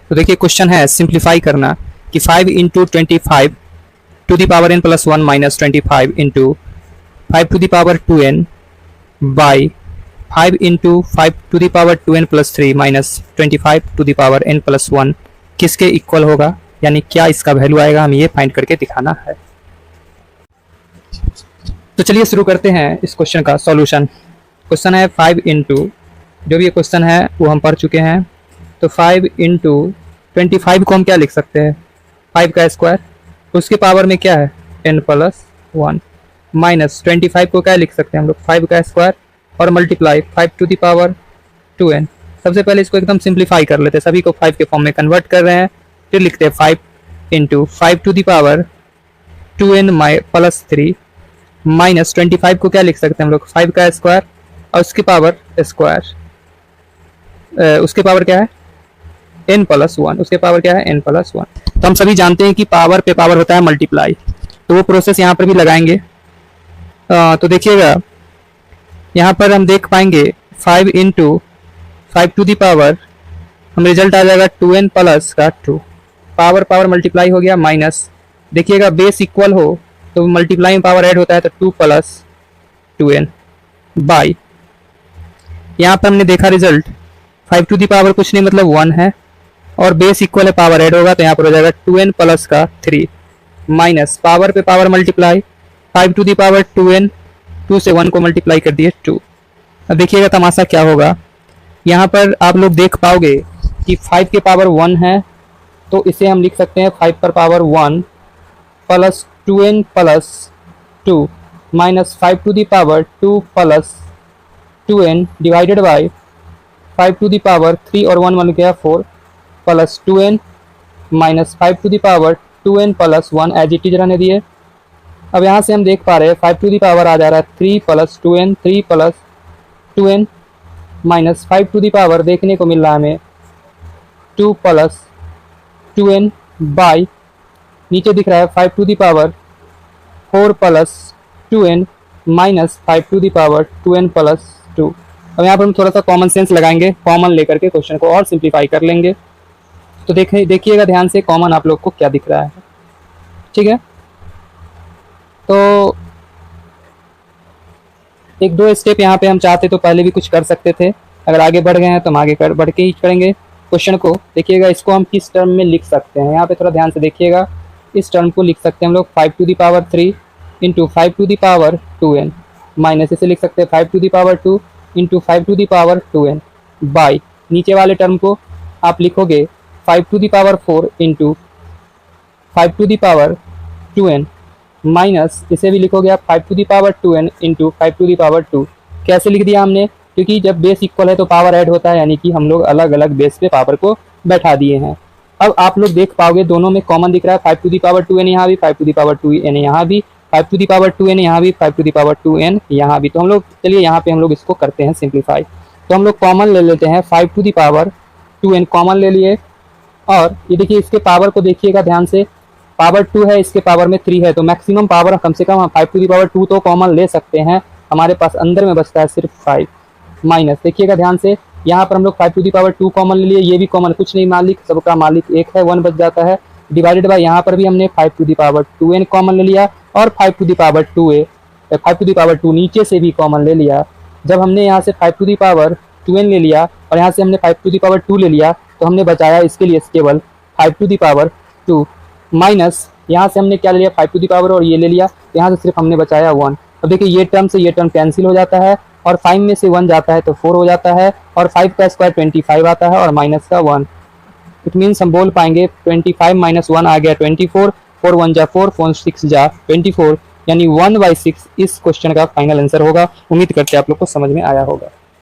तो देखिए क्वेश्चन है सिंप्लीफाई करना कि 5 into 25 to the power n plus 1 minus 25 into 5 to the power 2n by 5 into 5 to the power 2n plus 3 minus 25 to the power n plus 1 किसके equal होगा, यानी क्या इसका वैल्यू आएगा, हम ये फाइंड करके दिखाना है। तो चलिए शुरू करते हैं इस क्वेश्चन का सॉल्यूशन। क्वेश्चन है 5 इंटू, जो भी ये क्वेश्चन है वो हम पढ़ चुके हैं। तो 5 इंटू 25 को हम क्या लिख सकते हैं, 5 का स्क्वायर, उसके पावर में क्या है n प्लस 1, माइनस 25 को क्या लिख सकते हैं हम लोग 5 का स्क्वायर और multiply 5 to the power 2n। सबसे पहले इसको एकदम सिंप्लीफाई कर लेते हैं, सभी को 5 के फॉर्म में कन्वर्ट कर रहे हैं। फिर लिखते हैं 5 into 5 to the power 2n plus 3 minus 25 को क्या लिख सकते हैं हम लोग 5 का स्क्वायर और उसके पावर स्क्वायर, उसके पावर क्या है n प्लस 1, उसके पावर क्या है n प्लस 1। तो हम सभी जानते हैं कि पावर पे पावर होता है मल्टीप्लाई, तो वो प्रोसेस यहाँ पर भी लगाएंगे। तो देखिएगा यहाँ पर हम देख पाएंगे 5 इंटू 5 टू द पावर, हम रिजल्ट आ जाएगा 2n प्लस का 2, पावर पावर मल्टीप्लाई हो गया, माइनस देखिएगा बेस इक्वल हो तो मल्टीप्लाई में पावर ऐड होता है तो 2 प्लस 2n बाई, यहाँ पर हमने देखा रिजल्ट 5 टू दी पावर कुछ नहीं मतलब 1 है और बेस इक्वल है पावर ऐड होगा तो यहाँ पर हो जाएगा 2n प्लस का 3 माइनस पावर पे power multiply 5 to the power 2n, 2 से 1 को मल्टीप्लाई कर दिए 2। अब देखिएगा तमाशा क्या होगा, यहाँ पर आप लोग देख पाओगे कि 5 के पावर 1 है तो इसे हम लिख सकते हैं 5 पर power 1 plus 2n plus 2 minus 5 to the power 2 plus 2n divided by 5 to the power 3 और 1 बन गया 4 plus 2n minus 5 to the power 2n plus 1 as it is रहने दिए। अब यहाँ से हम देख पा रहे हैं 5 टू दी पावर आ जा रहा है 3 plus 2n, 3 plus 2n minus 5 to the power देखने को मिल रहा है हमें 2 प्लस 2n बाई, नीचे दिख रहा है 5 to the power 4 plus 2n minus 5 to the power 2n plus 2। अब यहाँ पर हम थोड़ा सा कॉमन सेंस लगाएंगे, कॉमन लेकर के क्वेश्चन को और सिंप्लीफाई कर लेंगे। तो देखिएगा ध्यान से कॉमन आप लोग को क्या दिख रहा है, ठीक है। तो एक दो स्टेप यहाँ पे हम चाहते तो पहले भी कुछ कर सकते थे, अगर आगे बढ़ गए हैं तो हम आगे बढ़ के ही करेंगे क्वेश्चन को। देखिएगा इसको हम किस टर्म में लिख सकते हैं, यहाँ पे थोड़ा ध्यान से देखिएगा। इस टर्म को लिख सकते हैं हम लोग 5 to the power 3 into 5 to the power 2n minus इसे लिख सकते हैं 5 to the power 2 into 5 to the power 2n by, नीचे वाले टर्म को आप लिखोगे 5 to the power 4 into 5 to the power 2n minus इसे भी लिखोगे आप 5 to the power 2n into 5 to the power 2। कैसे लिख दिया हमने, क्योंकि जब बेस इक्वल है तो पावर ऐड होता है, यानी कि हम लोग अलग अलग बेस पे पावर को बैठा दिए हैं। अब आप लोग देख पाओगे दोनों में कॉमन दिख रहा है 5 टू दी पावर 2n यहाँ भी, 5 टू दी पावर 2n यहाँ भी, 5 टू दी पावर 2n यहाँ भी, 5 टू दी पावर 2n यहाँ भी। तो हम लोग चलिए यहाँ पे हम लोग इसको करते हैं सिंप्लीफाई। तो हम लोग कॉमन ले लेते हैं 5 to the power 2n common ले लिए, और ये देखिए इसके पावर को देखिएगा ध्यान से, पावर 2 है इसके पावर में 3 है तो मैक्सिमम पावर कम से कम हम 5 टू दी पावर 2 तो कॉमन ले सकते हैं, हमारे पास अंदर में बचता है सिर्फ 5 माइनस, देखिएगा ध्यान से यहाँ पर हम लोग 5 टू दी पावर 2 कॉमन ले लिए, ये भी कॉमन कुछ नहीं, मालिक सबका मालिक एक है 1 बच जाता है, डिवाइडेड बाय यहाँ पर भी हमने 5 to the power 2n common ले लिया और 5 to the power 2a 5 to the power 2 नीचे से भी कॉमन ले लिया। जब हमने यहाँ से 5 टू दी पावर 2n ले लिया और यहाँ से हमने 5 टू दी पावर 2 ले लिया तो हमने बचाया इसके लिए केवल 5 टू दी पावर 2 माइनस यहाँ से हमने क्या ले लिया 5 टू दी पावर और ये ले लिया, यहाँ से सिर्फ हमने बचाया 1। अब देखिए ये टर्म से ये टर्म कैंसिल हो जाता है और 5 में से 1 जाता है तो 4 हो जाता है और 5 का स्क्वायर 25 आता है और माइनस का 1। इट मीन्स हम बोल पाएंगे 25 माइनस 1 आ गया 24, 4 1 जा 4, 4 6 जा 24, यानी 1/6 इस क्वेश्चन का फाइनल आंसर होगा। उम्मीद करते हैं आप लोग को समझ में आया होगा।